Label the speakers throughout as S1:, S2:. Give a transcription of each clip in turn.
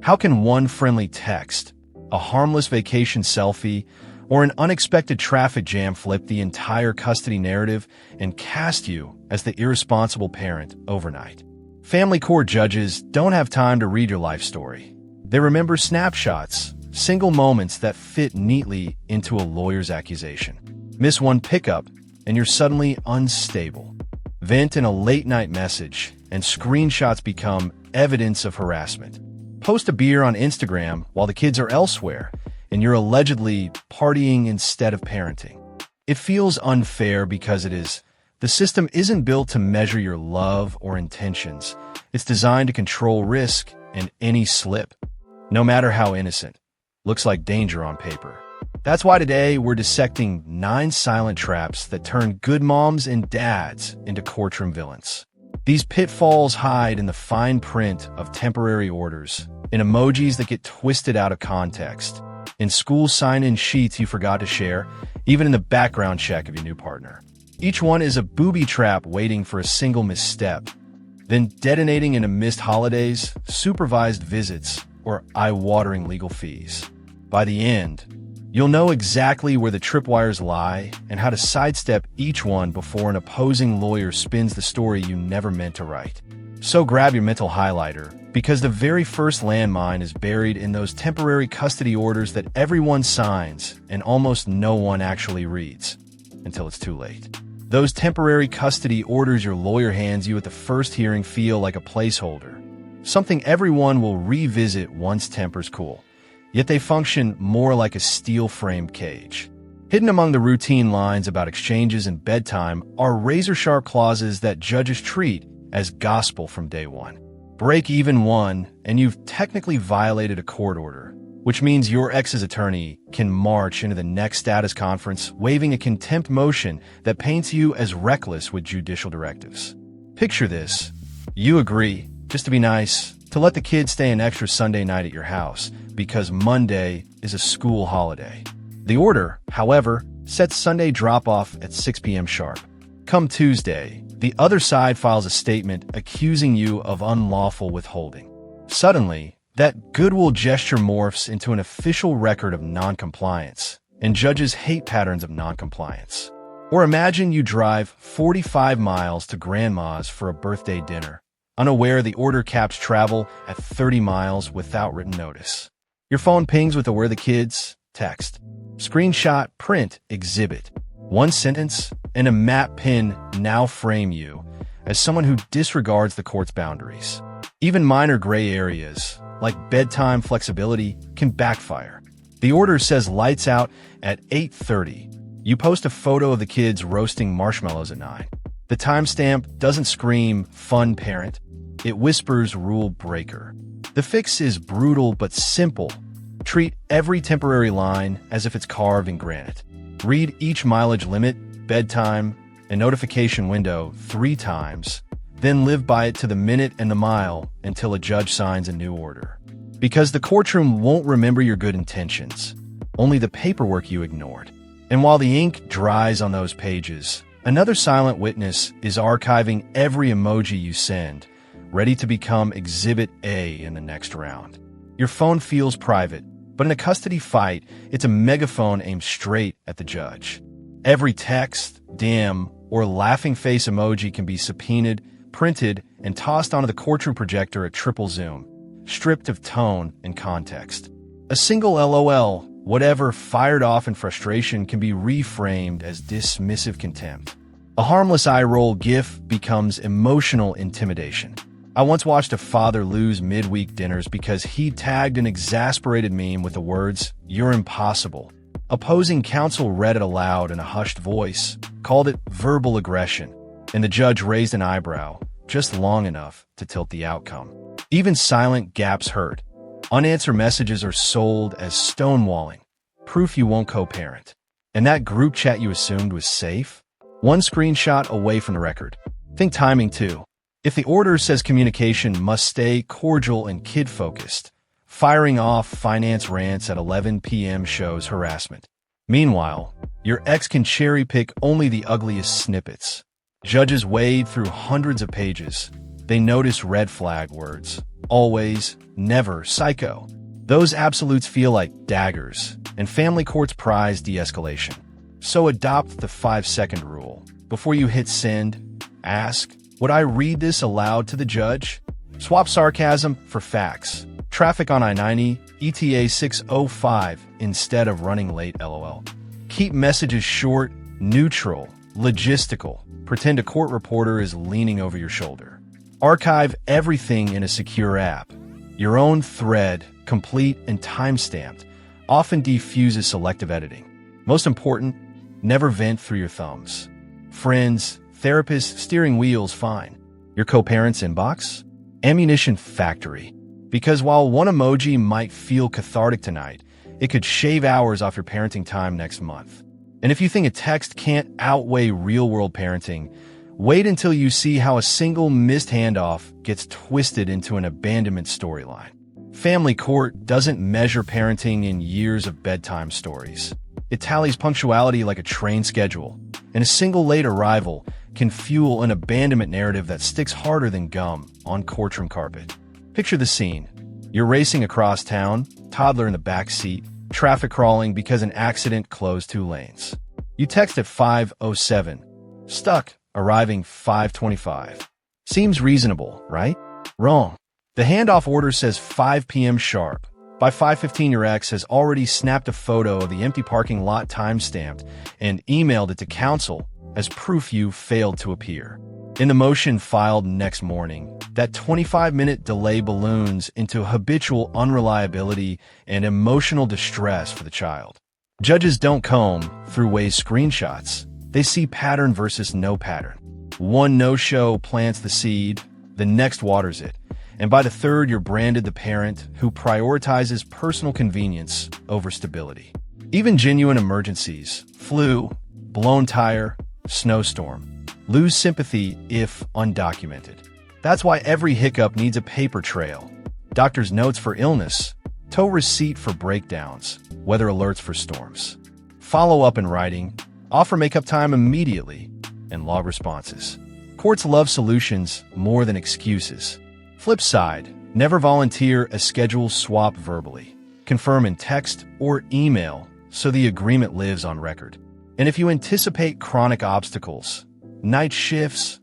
S1: How can one friendly text, a harmless vacation selfie, or an unexpected traffic jam flip the entire custody narrative and cast you as the irresponsible parent overnight? Family court judges don't have time to read your life story. They remember snapshots, single moments that fit neatly into a lawyer's accusation. Miss one pickup, and you're suddenly unstable. Vent in a late-night message, and screenshots become evidence of harassment. Post a beer on Instagram while the kids are elsewhere, and you're allegedly partying instead of parenting. It feels unfair because it is. The system isn't built to measure your love or intentions. It's designed to control risk, and any slip, no matter how innocent, looks like danger on paper. That's why today we're dissecting 9 silent traps that turn good moms and dads into courtroom villains. These pitfalls hide in the fine print of temporary orders, in emojis that get twisted out of context, in school sign-in sheets you forgot to share, even in the background check of your new partner. Each one is a booby trap waiting for a single misstep, then detonating into missed holidays, supervised visits, or eye-watering legal fees. By the end, you'll know exactly where the tripwires lie and how to sidestep each one before an opposing lawyer spins the story you never meant to write. So grab your mental highlighter, because the very first landmine is buried in those temporary custody orders that everyone signs and almost no one actually reads, until it's too late. Those temporary custody orders your lawyer hands you at the first hearing feel like a placeholder, something everyone will revisit once tempers cool. Yet they function more like a steel-framed cage. Hidden among the routine lines about exchanges and bedtime are razor-sharp clauses that judges treat as gospel from day one. Break even one, and you've technically violated a court order, which means your ex's attorney can march into the next status conference waving a contempt motion that paints you as reckless with judicial directives. Picture this. You agree, just to be nice, to let the kids stay an extra Sunday night at your house because Monday is a school holiday. The order, however, sets Sunday drop-off at 6 p.m. sharp. Come Tuesday, the other side files a statement accusing you of unlawful withholding. Suddenly, that goodwill gesture morphs into an official record of noncompliance, and judges hate patterns of noncompliance. Or imagine you drive 45 miles to grandma's for a birthday dinner, unaware the order caps travel at 30 miles without written notice. Your phone pings with a "Where the kids?" text. Screenshot, print, exhibit. One sentence and a map pin now frame you as someone who disregards the court's boundaries. Even minor gray areas, like bedtime flexibility, can backfire. The order says lights out at 8:30. You post a photo of the kids roasting marshmallows at 9. The timestamp doesn't scream "fun parent." It whispers "rule breaker." The fix is brutal but simple. Treat every temporary line as if it's carved in granite. Read each mileage limit, bedtime, and notification window 3 times, then live by it to the minute and the mile until a judge signs a new order. Because the courtroom won't remember your good intentions, only the paperwork you ignored. And while the ink dries on those pages, another silent witness is archiving every emoji you send, ready to become Exhibit A in the next round. Your phone feels private, but in a custody fight, it's a megaphone aimed straight at the judge. Every text, damn, or laughing face emoji can be subpoenaed, printed, and tossed onto the courtroom projector at triple zoom, stripped of tone and context. A single LOL, whatever, fired off in frustration can be reframed as dismissive contempt. A harmless eye-roll gif becomes emotional intimidation. I once watched a father lose midweek dinners because he tagged an exasperated meme with the words, "You're impossible." Opposing counsel read it aloud in a hushed voice, called it verbal aggression, and the judge raised an eyebrow, just long enough to tilt the outcome. Even silent gaps hurt. Unanswered messages are sold as stonewalling, proof you won't co-parent. And that group chat you assumed was safe? One screenshot away from the record. Think timing too. If the order says communication must stay cordial and kid-focused, firing off finance rants at 11 p.m. shows harassment. Meanwhile, your ex can cherry-pick only the ugliest snippets. Judges wade through hundreds of pages, They notice red flag words. Always, never, psycho. Those absolutes feel like daggers, and family courts prize de-escalation. So adopt the 5-second rule. Before you hit send, ask, would I read this aloud to the judge? Swap sarcasm for facts. Traffic on I-90, ETA 605 instead of running late, LOL. Keep messages short, neutral, logistical. Pretend a court reporter is leaning over your shoulder. Archive everything in a secure app. Your own thread, complete and time-stamped, often defuses selective editing. Most important, never vent through your thumbs. Friends, therapists, steering wheel's fine. Your co-parent's inbox? Ammunition factory. Because while one emoji might feel cathartic tonight, it could shave hours off your parenting time next month. And if you think a text can't outweigh real-world parenting, wait until you see how a single missed handoff gets twisted into an abandonment storyline. Family court doesn't measure parenting in years of bedtime stories. It tallies punctuality like a train schedule, and a single late arrival can fuel an abandonment narrative that sticks harder than gum on courtroom carpet. Picture the scene. You're racing across town, toddler in the back seat, traffic crawling because an accident closed 2 lanes. You text at 5:07. Stuck, arriving 5:25. Seems reasonable, right? Wrong. The handoff order says 5 p.m. sharp. By 5:15, your ex has already snapped a photo of the empty parking lot time-stamped and emailed it to counsel as proof you failed to appear. In the motion filed next morning, that 25-minute delay balloons into habitual unreliability and emotional distress for the child. Judges don't comb through Waze screenshots. They see pattern versus no pattern. One no-show plants the seed, the next waters it, and by the third, you're branded the parent who prioritizes personal convenience over stability. Even genuine emergencies, flu, blown tire, snowstorm, lose sympathy if undocumented. That's why every hiccup needs a paper trail. Doctor's notes for illness, tow receipt for breakdowns, weather alerts for storms. Follow up in writing, offer makeup time immediately, and log responses. Courts love solutions more than excuses. Flip side, never volunteer a schedule swap verbally. Confirm in text or email so the agreement lives on record. And if you anticipate chronic obstacles, night shifts,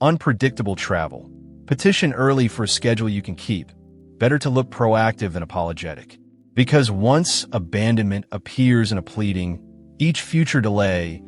S1: unpredictable travel, petition early for a schedule you can keep. Better to look proactive than apologetic. Because once abandonment appears in a pleading, each future delay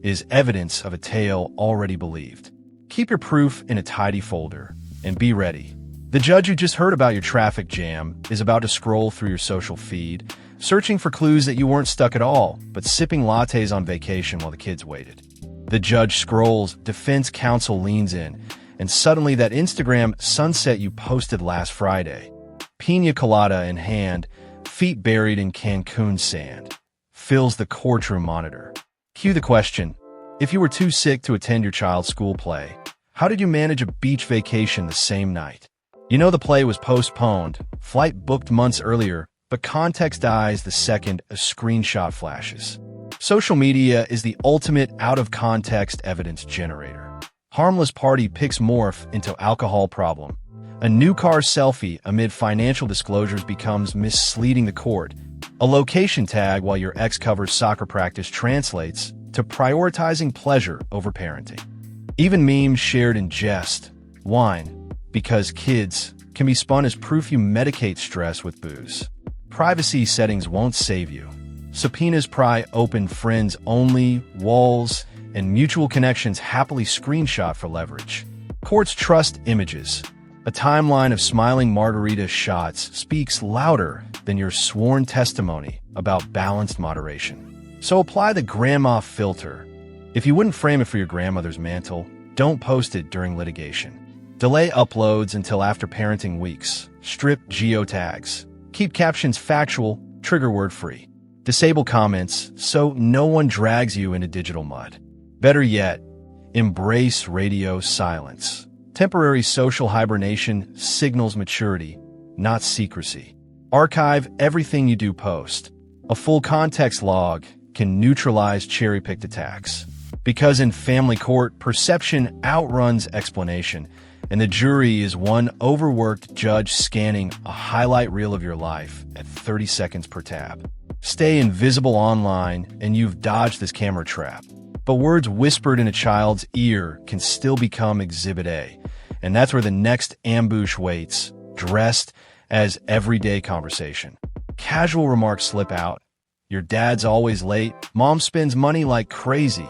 S1: is evidence of a tale already believed. Keep your proof in a tidy folder and be ready. The judge who just heard about your traffic jam is about to scroll through your social feed, searching for clues that you weren't stuck at all, but sipping lattes on vacation while the kids waited. The judge scrolls, defense counsel leans in, and suddenly that Instagram sunset you posted last Friday, pina colada in hand, feet buried in Cancun sand, fills the courtroom monitor. Cue the question, if you were too sick to attend your child's school play, how did you manage a beach vacation the same night? You know the play was postponed, flight booked months earlier, but context dies the second a screenshot flashes. Social media is the ultimate out-of-context evidence generator. Harmless party pics morph into alcohol problem. A new car selfie amid financial disclosures becomes misleading the court. A location tag while your ex covers soccer practice translates to prioritizing pleasure over parenting. Even memes shared in jest, wine, because kids, can be spun as proof you medicate stress with booze. Privacy settings won't save you. Subpoenas pry open friends only, walls, and mutual connections happily screenshot for leverage. Courts trust images. A timeline of smiling margarita shots speaks louder than your sworn testimony about balanced moderation. So apply the grandma filter. If you wouldn't frame it for your grandmother's mantle, don't post it during litigation. Delay uploads until after parenting weeks. Strip geotags. Keep captions factual, trigger word free. Disable comments so no one drags you into digital mud. Better yet, embrace radio silence. Temporary social hibernation signals maturity, not secrecy. Archive everything you do post. A full context log can neutralize cherry-picked attacks. Because in family court, perception outruns explanation, and the jury is one overworked judge scanning a highlight reel of your life at 30 seconds per tab. Stay invisible online, and you've dodged this camera trap. But words whispered in a child's ear can still become Exhibit A, and that's where the next ambush waits, dressed as everyday conversation. Casual remarks slip out. Your dad's always late. Mom spends money like crazy.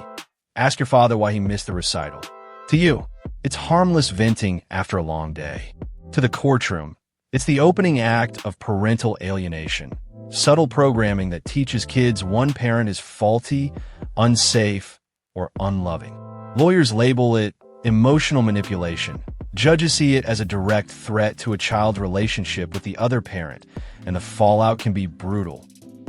S1: Ask your father why he missed the recital. To you, it's harmless venting after a long day. To the courtroom, it's the opening act of parental alienation. Subtle programming that teaches kids one parent is faulty, unsafe, or unloving. Lawyers label it emotional manipulation. Judges see it as a direct threat to a child's relationship with the other parent, and the fallout can be brutal.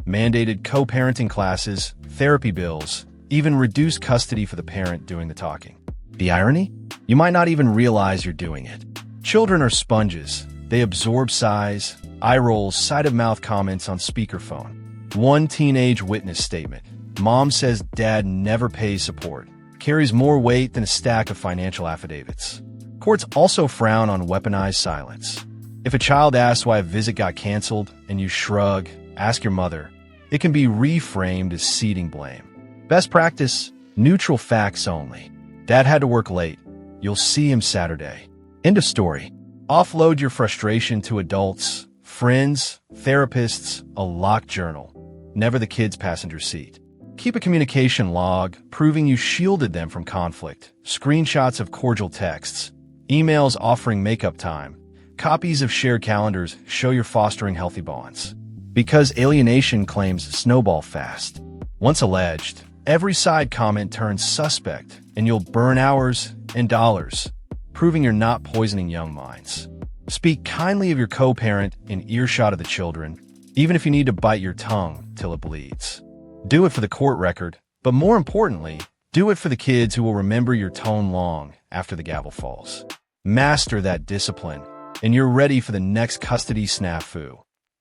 S1: Mandated co-parenting classes, therapy bills, even reduced custody for the parent doing the talking. The irony? You might not even realize you're doing it. Children are sponges. They absorb sighs, eye rolls, side-of-mouth comments on speakerphone. One teenage witness statement, "Mom says dad never pays support," carries more weight than a stack of financial affidavits. Courts also frown on weaponized silence. If a child asks why a visit got canceled and you shrug, ask your mother, it can be reframed as ceding blame. Best practice, neutral facts only. Dad had to work late. You'll see him Saturday. End of story. Offload your frustration to adults, friends, therapists, a locked journal. Never the kid's passenger seat. Keep a communication log proving you shielded them from conflict. Screenshots of cordial texts. Emails offering makeup time. Copies of shared calendars show you're fostering healthy bonds. Because alienation claims snowball fast. Once alleged, every side comment turns suspect, and you'll burn hours and dollars, proving you're not poisoning young minds. Speak kindly of your co-parent in earshot of the children, even if you need to bite your tongue till it bleeds. Do it for the court record, but more importantly, do it for the kids who will remember your tone long after the gavel falls. Master that discipline, and you're ready for the next custody snafu.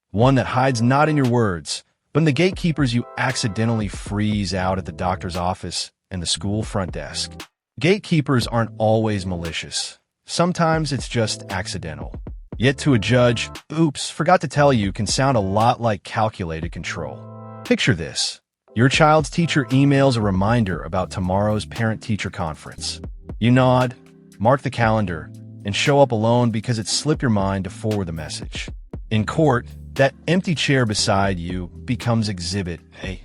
S1: One that hides not in your words, but in the gatekeepers you accidentally freeze out at the doctor's office and the school front desk. Gatekeepers aren't always malicious. Sometimes it's just accidental. Yet to a judge, "Oops, forgot to tell you," can sound a lot like calculated control. Picture this. Your child's teacher emails a reminder about tomorrow's parent-teacher conference. You nod, mark the calendar, and show up alone because it slipped your mind to forward the message. In court, that empty chair beside you becomes Exhibit A,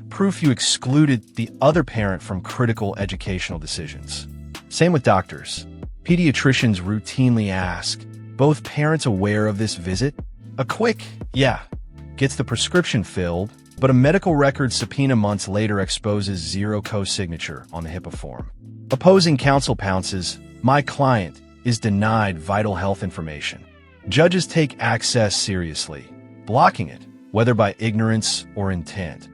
S1: proof you excluded the other parent from critical educational decisions. Same with doctors. Pediatricians routinely ask, "Both parents aware of this visit?" A quick, "Yeah," gets the prescription filled, but a medical record subpoena months later exposes zero co-signature on the HIPAA form. Opposing counsel pounces, "My client is denied vital health information." Judges take access seriously, blocking it, whether by ignorance or intent.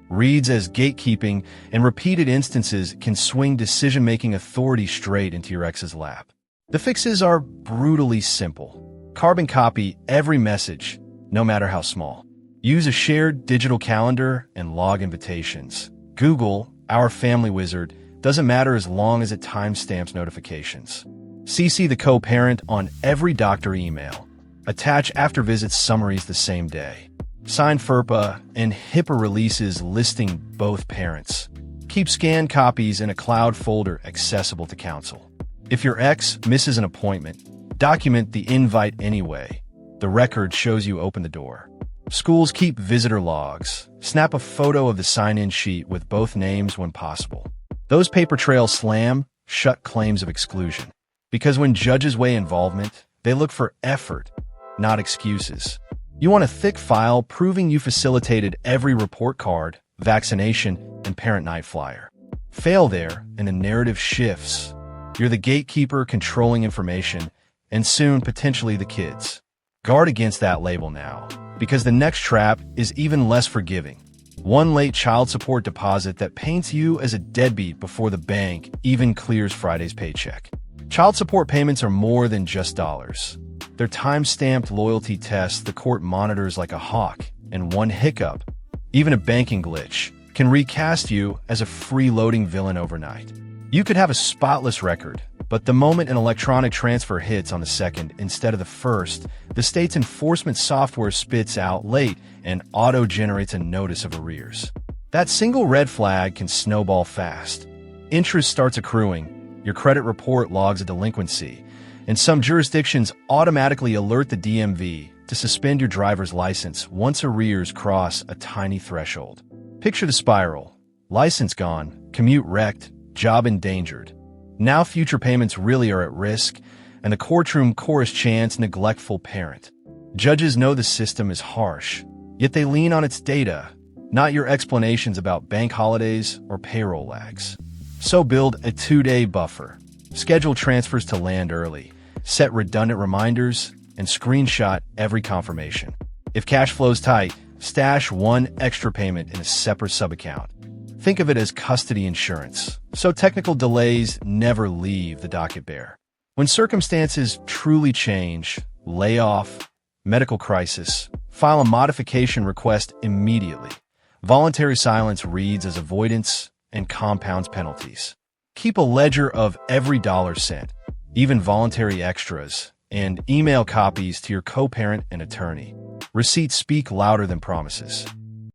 S1: Reads as gatekeeping, and repeated instances can swing decision-making authority straight into your ex's lap. The fixes are brutally simple. Carbon copy every message, no matter how small. Use a shared digital calendar and log invitations. Google Our Family Wizard doesn't matter as long as it timestamps notifications. CC the co-parent on every doctor email. Attach after-visit summaries the same day. Sign FERPA and HIPAA releases listing both parents. Keep scanned copies in a cloud folder accessible to counsel. If your ex misses an appointment, document the invite anyway. The record shows you opened the door. Schools keep visitor logs. Snap a photo of the sign-in sheet with both names when possible. Those paper trails slam shut claims of exclusion. Because when judges weigh involvement, they look for effort, not excuses. You want a thick file proving you facilitated every report card, vaccination, and parent night flyer. Fail there, and the narrative shifts. You're the gatekeeper controlling information, and soon potentially the kids. Guard against that label now, because the next trap is even less forgiving. One late child support deposit that paints you as a deadbeat before the bank even clears Friday's paycheck. Child support payments are more than just dollars. They're time-stamped loyalty tests the court monitors like a hawk, and one hiccup, even a banking glitch, can recast you as a freeloading villain overnight. You could have a spotless record, But the moment an electronic transfer hits on the second instead of the first, the state's enforcement software spits out late and auto-generates a notice of arrears. That single red flag can snowball fast. Interest starts accruing, your credit report logs a delinquency, and some jurisdictions automatically alert the DMV to suspend your driver's license once arrears cross a tiny threshold. Picture the spiral. License gone, commute wrecked, job endangered. Now future payments really are at risk, and the courtroom chorus chants neglectful parent. Judges know the system is harsh, yet they lean on its data, not your explanations about bank holidays or payroll lags. So build a 2-day buffer. Schedule transfers to land early, set redundant reminders, and screenshot every confirmation. If cash flow's tight, stash one extra payment in a separate sub-account. Think of it as custody insurance, so technical delays never leave the docket bare. When circumstances truly change, layoff, medical crisis, file a modification request immediately. Voluntary silence reads as avoidance and compounds penalties. Keep a ledger of every dollar sent, even voluntary extras, and email copies to your co-parent and attorney. Receipts speak louder than promises.